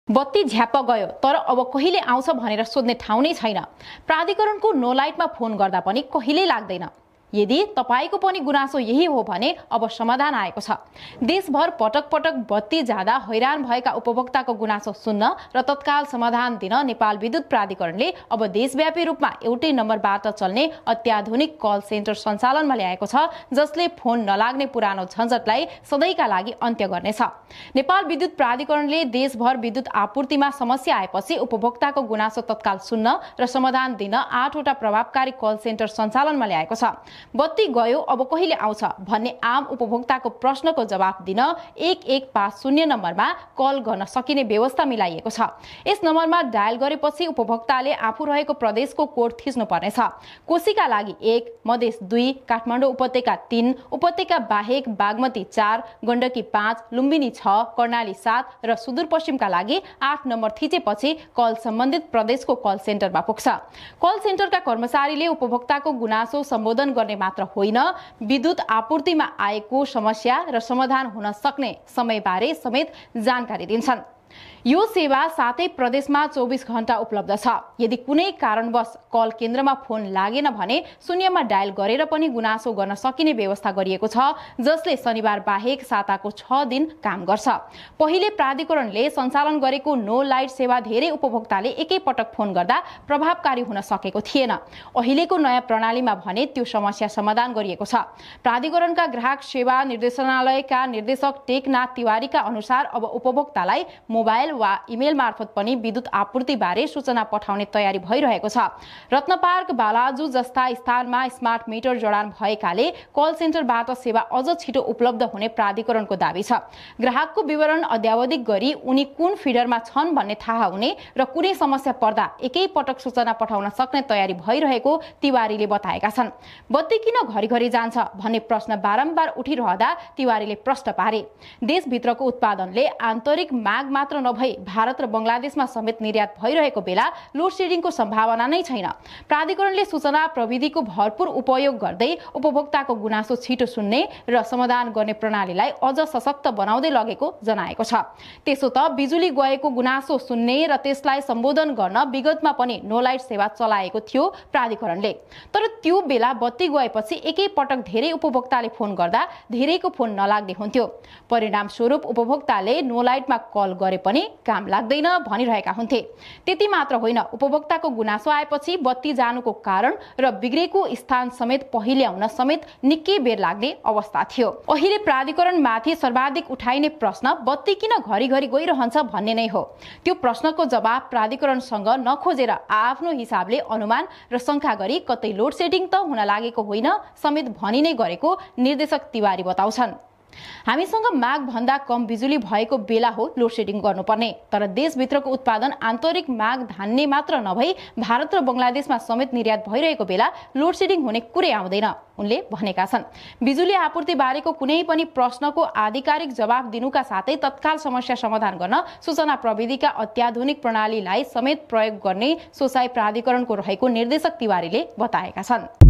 बत्ती झ्याप्प गयो तर अब कहिले आउँछ भनेर सोध्ने ठाउँ नै छैन। प्राधिकरणको नो लाइटमा फोन गर्दा पनि कहिल्यै लाग्दैन। यदि तपाईको पनि गुनासो यही हो भने अब समाधान आएको छ। देशभर पटक पटक बत्ती जाँदा हैरान भएका उपभोक्ताको गुनासो सुन्न र तत्काल समाधान दिन नेपाल विद्युत प्राधिकरणले अब देशव्यापी रूपमा एउटै नम्बरबाट चल्ने अत्याधुनिक कल सेन्टर सञ्चालनमा ल्याएको छ, जसले फोन नलाग्ने पुरानो झन्झटलाई सधैँका लागि अन्त्य गर्नेछ। नेपाल विद्युत प्राधिकरणले देशभर विद्युत आपूर्तिमा समस्या आएपछि उपभोक्ताको गुनासो तत्काल सुन्न र समाधान दिन 8 वटा प्रभावकारी कल सेन्टर सञ्चालनमा ल्याएको छ। बत्ती गयो अब कहिले आउँछ भन्ने आम उपभोक्ताको प्रश्नको जवाफ दिन 1150 नम्बरमा कल गर्न सकिने व्यवस्था मिलाइएको छ। यस नम्बरमा डायल गरेपछि उपभोक्ताले आफू रहेको प्रदेशको कोड थिच्नु पर्नेछ। कोशीका लागि 1, मधेस 2, काठमाडौँ उपत्यका 3, उपत्यका बाहेक बागमती 4, गण्डकी 5, लुम्बिनी 6, कर्णाली 7 र सुदूरपश्चिमका लागि 8 नम्बर थिचेपछि कल सम्बन्धित प्रदेशको कल सेन्टरमा पुग्छ। कल सेन्टरका कर्मचारीले उपभोक्ताको गुनासो सम्बोधन गर्ने मात्र होइन, विद्युत आपूर्तिमा आएको समस्या र समाधान हुन सक्ने समयबारे समेत जानकारी दिन्छन्। यो सेवा सातै प्रदेशमा 24 घण्टा उपलब्ध छ। यदि कुनै कारणवश कल केन्द्रमा फोन लागेन भने शून्यमा डायल गरेर पनि गुनासो गर्न सकिने व्यवस्था गरिएको छ, जसले शनिबार बाहेक साताको 6 दिन काम गर्छ। पहिले प्राधिकरणले सञ्चालन गरेको नो लाइट सेवा धेरै उपभोक्ताले एकैपटक फोन गर्दा प्रभावकारी हुन सकेको थिएन। अहिलेको नयाँ प्रणालीमा भने त्यो समस्या समाधान गरिएको छ। प्राधिकरणका ग्राहक सेवा निर्देशनालयका निर्देशक टेकनाथ तिवारीका अनुसार अब उपभोक्तालाई मोबाइल वा इमेल मार्फत पनि विद्युत आपूर्ति बारे सूचना पठाउने तयारी भइरहेको छ। रत्नपार्क, बालाजु जस्ता स्थानमा स्मार्ट मिटर जडान भएकाले कल सेन्टरबाट सेवा अझ छिटो उपलब्ध हुने प्राधिकरणको दाबी छ। ग्राहकको विवरण अद्यावधिक गरी उनी कुन फिडरमा छन् भन्ने थाहा हुने र कुनै समस्या पर्दा एकै पटक सूचना पठाउन सक्ने तयारी भइरहेको तिवारीले बताएका छन्। बत्ती किन घरिघरि जान्छ भन्ने प्रश्न बारम्बार उठिरहँदा तिवारीले प्रश्न पारे। देशभित्रको उत्पादनले आन्तरिक माग मात्र नभई भारत र बंगलादेशमा समेत निर्यात भइरहेको बेला लोड शेडिङको सम्भावना नै छैन। प्राधिकरणले सूचना प्रविधिको भरपूर उपयोग गर्दै उपभोक्ताको गुनासो छिटो सुन्ने र समाधान गर्ने प्रणालीलाई अझ सशक्त बनाउँदै लगेको जनाएको छ। त्यसो त बिजुली गएको गुनासो सुन्ने र त्यसलाई सम्बोधन गर्न विगतमा पनि नो लाइट सेवा चलाएको थियो प्राधिकरणले। तर त्यो बेला बत्ती गएपछि एकै पटक धेरै उपभोक्ताले फोन गर्दा धेरैको फोन नलाग्ने हुन्थ्यो। परिणाम स्वरूप उपभोक्ताले नो लाइटमा कल गरे पनि काम लाग्दैन भनिरहेका हुन्थे। त्यति मात्र होइन, उपभोक्ताको गुनासो आएपछि बत्ती जानुको कारण र बिग्रेको स्थान समेत पहिल्याउन समेत निकै बेर लाग्ने अवस्था थियो। अहिले प्राधिकरणमाथि सर्वाधिक उठाइने प्रश्न बत्ती किन घरिघरि गइरहन्छ भन्ने नै हो। त्यो प्रश्नको जवाब प्राधिकरणसँग नखोजेर आफ्नो हिसाबले अनुमान र शंका गरी कतै लोड सेडिङ त हुन लागेको होइन समेत भनि नै गरेको निर्देशक तिवारी बताउँछन्। हामीसँग माग भन्दा कम बिजुली भएको बेला हो लोड सेडिङ गर्नुपर्ने, तर देशभित्रको उत्पादन आन्तरिक माग धान्ने मात्र नभई भारत र बंगलादेशमा समेत निर्यात भइरहेको बेला लोड सेडिङ हुने कुरै आउँदैन उनले भनेका छन्। बिजुली आपूर्ति बारेको कुनै पनि प्रश्नको आधिकारिक जवाफ दिनुका साथै तत्काल समस्या समाधान गर्न सूचना प्रविधिका अत्याधुनिक प्रणालीलाई समेत प्रयोग गर्ने सोचाइ प्राधिकरणको रहेको निर्देशक तिवारीले बताएका छन्।